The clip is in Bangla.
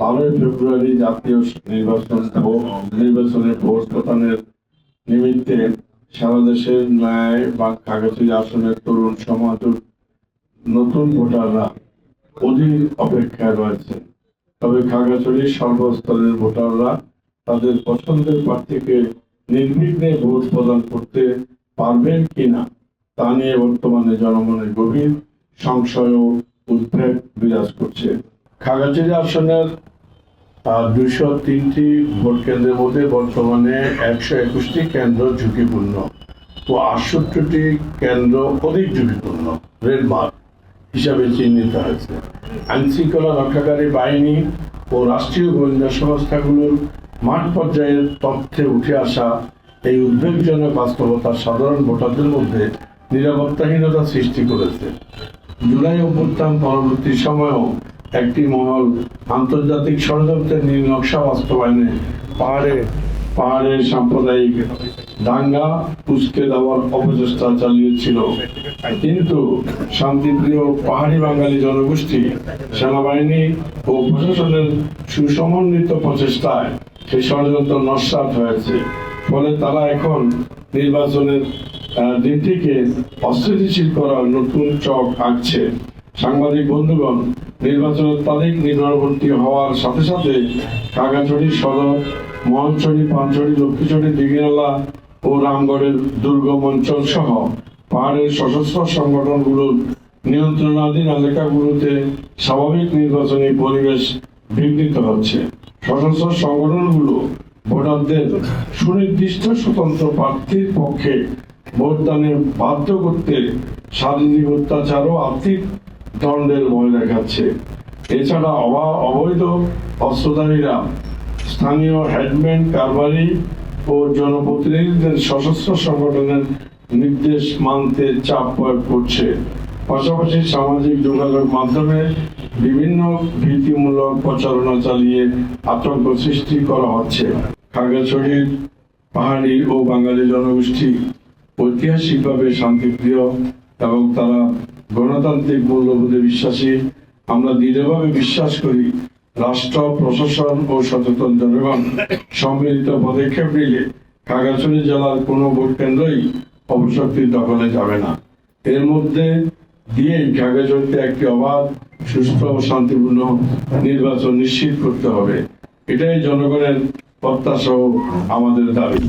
12 ফেব্রুয়ারি জাতীয় নির্বাচনের ভোট প্রদানের নিমিত্তে সারা দেশের ন্যায় বা খাগড়াছড়ি আসনের তরুণ সমাজ ও নতুন ভোটাররা অধীর অপেক্ষায় রয়েছে। তবে খাগড়াছড়ির সর্বস্তরের ভোটাররা তাদের পছন্দের প্রার্থীকে নির্বিঘ্নে ভোট প্রদান করতে পারবেন কিনা তা নিয়ে বর্তমানে জনমনে গভীর সংশয় ও উদ্বেগ বিরাজ করছে। খাগড়াছড়ি আসনের 203টি ভোট কেন্দ্রের মধ্যে বর্তমানে 121টি কেন্দ্র ঝুঁকিপূর্ণ ও 68টি কেন্দ্র অধিক ঝুঁকিপূর্ণ রেড মার্ক হিসাবে চিহ্নিত হয়েছে। আইন শৃঙ্খলা রক্ষাকারী বাহিনী ও রাষ্ট্রীয় গোয়েন্দা সংস্থাগুলোর মাঠ পর্যায়ের তথ্যে উঠে আসা এই উদ্বেগজনক বাস্তবতা সাধারণ ভোটারদের মধ্যে নিরাপত্তাহীনতা সৃষ্টি করেছে। জুলাই অভ্যুত্থান পরবর্তী সময়েও একটি মহল আন্তর্জাতিক ষড়যন্ত্রের নীল নকশা বাস্তবায়নে পাহাড়ে সাম্প্রদায়িক দাঙ্গা উস্কে দেওয়ার অপচেষ্টা চালিয়েছিল, কিন্তু শান্তিপ্রিয় পাহাড়ি বাঙালি জনগোষ্ঠী, সেনাবাহিনী ও প্রশাসনের সুসমন্বিত প্রচেষ্টায় সেই ষড়যন্ত্র নস্যাৎ হয়েছে। ফলে তারা এখন নির্বাচনের দিনটিকে অস্থিতিশীল করার নতুন চক আঁকছে। সাংবাদিক বন্ধুগণ, নির্বাচনের তারিখ নিকটবর্তী হওয়ার সাথে সাথে খাগড়াছড়ি সদর, মহেশখালী, পানছড়ি, লক্ষ্মীছড়ি, দিঘিনালা ও রামগড়ের দুর্গম অঞ্চল সহ পাহাড়ের সশস্ত্র সংগঠনগুলোর নিয়ন্ত্রণাধীন এলাকাগুলোতে স্বাভাবিক নির্বাচনী পরিবেশ বিঘ্নিত হচ্ছে। সশস্ত্র সংগঠনগুলো ভোটারদের সুনির্দিষ্ট স্বতন্ত্র প্রার্থীর পক্ষে ভোটদানে বাধ্য করতে শারীরিক অত্যাচার ও আর্থিক দণ্ডের ভয় দেখাচ্ছে। এছাড়া অবৈধ অস্ত্রধারীরা স্থানীয় হেডম্যান, কারবারি ও জনপ্রতিনিধিদের সশস্ত্র সংগঠনের নির্দেশ মানতে চাপ প্রয়োগ করছে। পাশাপাশি সামাজিক যোগাযোগ মাধ্যমে বিভিন্ন ভীতিমূলক প্রচারণা চালিয়ে আতঙ্ক সৃষ্টি করা হচ্ছে। খাগড়াছড়ির পাহাড়ি ও বাঙালি জনগোষ্ঠী ঐতিহাসিকভাবে শান্তিপ্রিয় এবং তারা গণতান্ত্রিক মূল্যবোধে বিশ্বাসী। আমরা দৃঢ়ভাবে বিশ্বাস করি, রাষ্ট্র, প্রশাসন ও সচেতন জনগণ সম্মিলিত পদক্ষেপ নিলে খাগড়াছড়ি জেলার কোনো ভোট কেন্দ্রই অপশক্তির দখলে যাবে না। এর মধ্যে দিয়ে খাগড়াছড়িতে একটি অবাধ, সুষ্ঠু ও শান্তিপূর্ণ নির্বাচন নিশ্চিত করতে হবে। এটাই জনগণের প্রত্যাশা ও আমাদের দাবি।